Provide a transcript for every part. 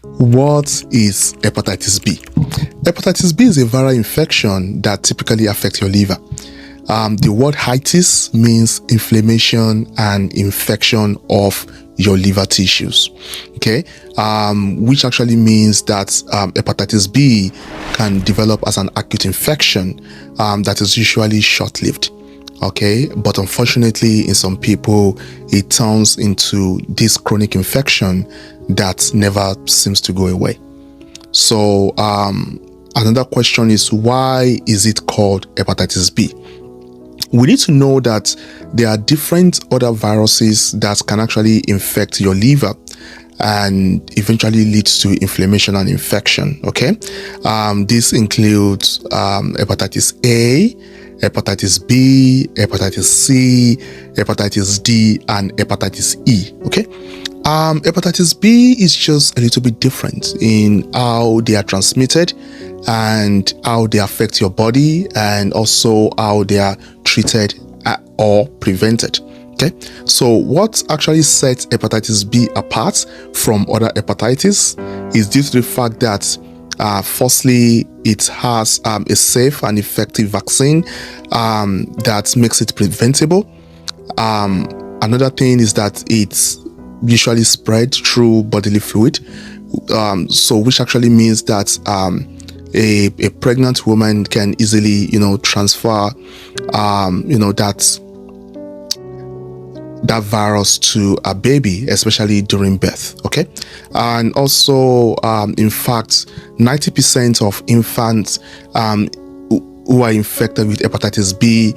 What is hepatitis B? Hepatitis B is a viral infection that typically affects your liver. The word "hitis" means inflammation and infection of your liver tissues, okay, which actually means that hepatitis B can develop as an acute infection that is usually short-lived, okay, but unfortunately in some people it turns into this chronic infection that never seems to go away. So another question is, why is it called hepatitis B? We need to know that there are different other viruses that can actually infect your liver and eventually leads to inflammation and infection, okay? This includes hepatitis A, hepatitis B, hepatitis C, hepatitis D, and hepatitis E, okay? Hepatitis B is just a little bit different in how they are transmitted and how they affect your body, and also how they are treated or prevented. Okay, so what actually sets hepatitis B apart from other hepatitis is due to the fact that firstly, it has a safe and effective vaccine that makes it preventable. Another thing is that it's usually spread through bodily fluid, so which actually means that a pregnant woman can easily, transfer, that virus to a baby, especially during birth. Okay, and also, in fact, 90% of infants who are infected with hepatitis B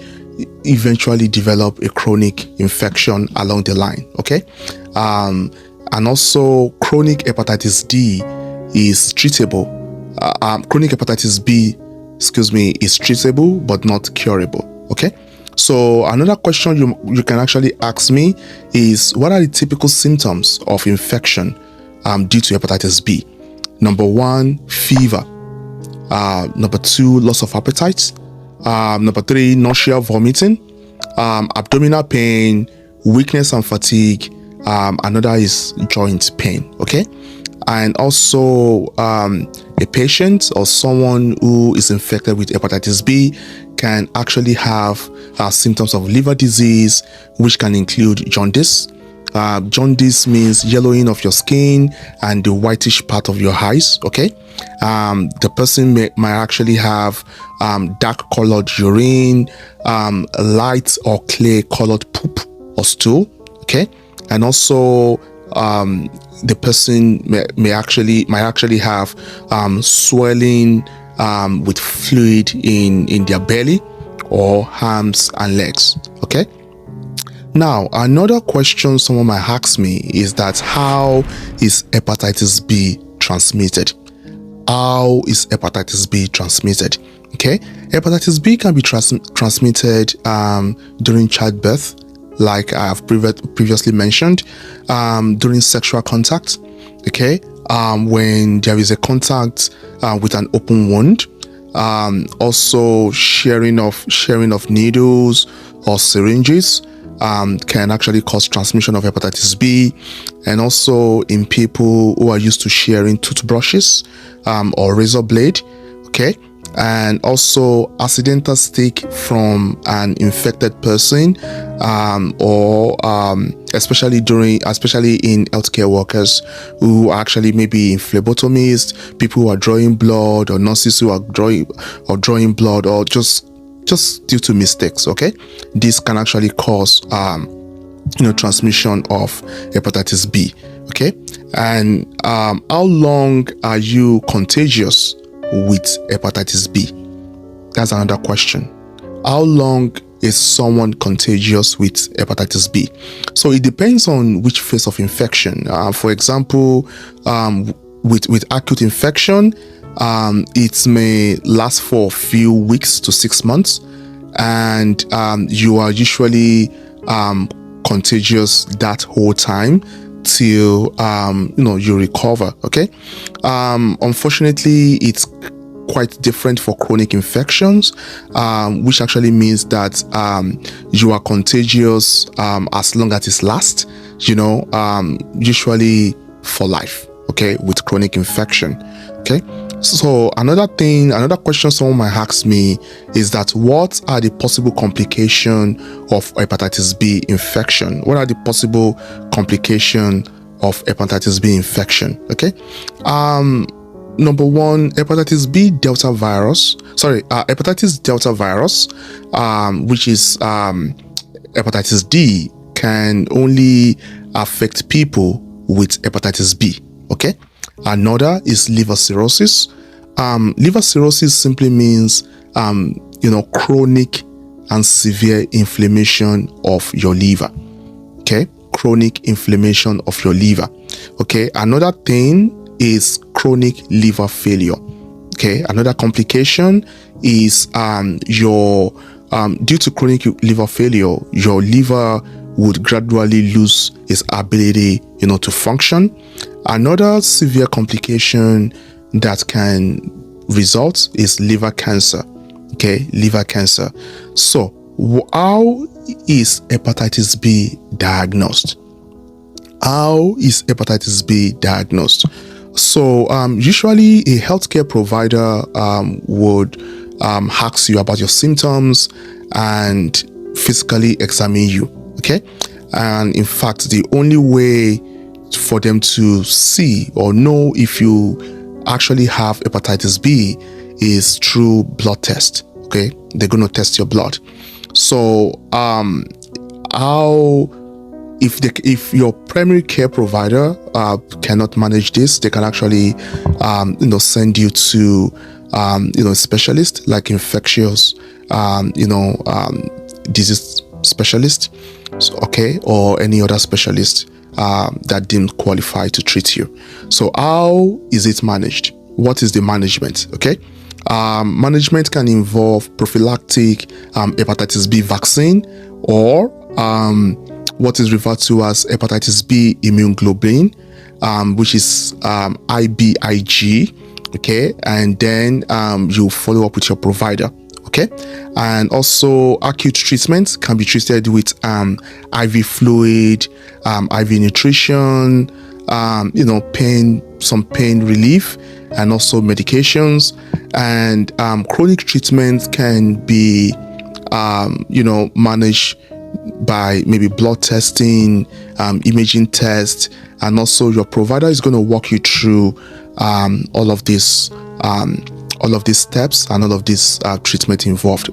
eventually develop a chronic infection along the line. Okay, and also chronic hepatitis D is treatable. Chronic hepatitis B, is treatable but not curable. Okay, so another question you can actually ask me is, what are the typical symptoms of infection due to hepatitis B? Number 1, fever. Number 2, loss of appetite. Number 3, nausea, vomiting, abdominal pain, weakness and fatigue. Another is joint pain. Okay, and also a patient or someone who is infected with hepatitis B can actually have symptoms of liver disease, which can include jaundice. Jaundice means yellowing of your skin and the whitish part of your eyes. Okay, the person might actually have dark colored urine, light or clay colored poop or stool. Okay, and also the person might actually have swelling with fluid in their belly or arms and legs. Okay, now another question someone might ask me is that, how is hepatitis B transmitted? How is hepatitis B transmitted? Okay, hepatitis B can be transmitted during childbirth, like I have previously mentioned, during sexual contact. Okay, when there is a contact with an open wound, also sharing of needles or syringes can actually cause transmission of hepatitis B, and also in people who are used to sharing toothbrushes or razor blade. Okay, and also accidental stick from an infected person, or especially in healthcare workers who are actually maybe phlebotomists, people who are drawing blood, or nurses who are drawing blood, or just due to mistakes. Okay, this can actually cause transmission of hepatitis B. Okay, and how long are you contagious with hepatitis B? That's another question. How long is someone contagious with hepatitis B? So it depends on which phase of infection. For example, with acute infection, it may last for a few weeks to 6 months, and you are usually contagious that whole time till you recover. Okay, unfortunately, it's quite different for chronic infections, which actually means that you are contagious as long as it lasts, usually for life. okay, with chronic infection. Okay, so another question someone might ask me is that what are the possible complications of hepatitis B infection? What are the possible complications of hepatitis B infection? Okay, number one, hepatitis delta virus, which is hepatitis D, can only affect people with hepatitis B. Okay, another is liver cirrhosis. Liver cirrhosis simply means chronic and severe inflammation of your liver. Okay, chronic inflammation of your liver. Okay, another thing is chronic liver failure. Okay, another complication is due to chronic liver failure, your liver would gradually lose its ability, to function. Another severe complication that can result is liver cancer. Okay, liver cancer. So, how is hepatitis B diagnosed? How is hepatitis B diagnosed? So, usually a healthcare provider would ask you about your symptoms and physically examine you. Okay, and in fact, the only way for them to see or know if you actually have hepatitis B is through blood test. Okay, they're going to test your blood. So, if your primary care provider cannot manage this, they can actually send you to a specialist like infectious disease specialist, okay, or any other specialist that didn't qualify to treat you. So how is it managed? What is the management? Okay, management can involve prophylactic hepatitis B vaccine, or what is referred to as hepatitis B immune globulin, which is IBIG. Okay, and then you follow up with your provider. Okay, and also acute treatment can be treated with IV fluid, IV nutrition, some pain relief, and also medications. And chronic treatment can be managed by maybe blood testing, imaging tests, and also your provider is going to walk you through all of these steps and all of this treatment involved.